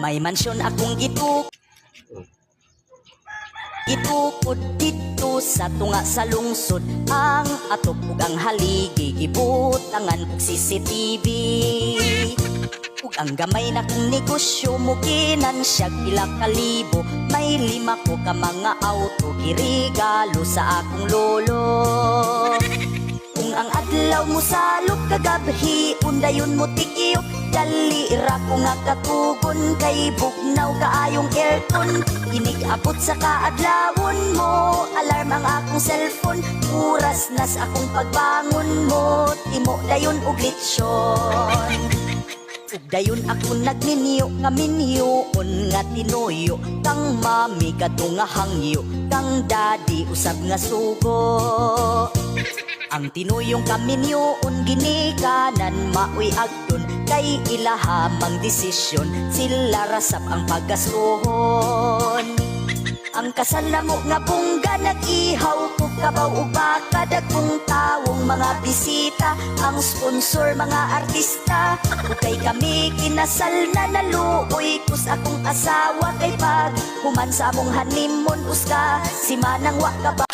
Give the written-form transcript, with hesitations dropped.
May mansyon akong itukod dito sa tunga sa lungsod. Ang atop ug ang haligi gibutangan og CCTV. Ug ang gamay na kong negosyo mo ginansyag pila ka libo. May 5 ko ka mga auto girigalo sa akong lolo. Kung ang adlaw mo salok kagabi undayon mo tikiyo. Dali ra ko nga katugon kay bugnaw kaayong aircon. Inig-abot sa kaadlawon mo, alarm ang akong cellphone. Oras nas akong pagbangon mo, timo dayon og litsyon. Ug dayon ako nagninyo nga minyoon nga tinuyo. Kang mami kadto nga hangyo, kang daddy usab nga sugo. Ang tinuyong kaminyoon ginikanan maoy agdon. Kay ilahamang desisyon, sila rasap ang pagkasuhon. Ang kasal na mo nga bungga nag-ihaw ko kabaw o baka dagkong tawong mga bisita. Ang sponsor mga artista, kay kami kinasal na naluoy. Kus akong asawa kay pag human sa among honeymoon uska, si manang wa ka ba?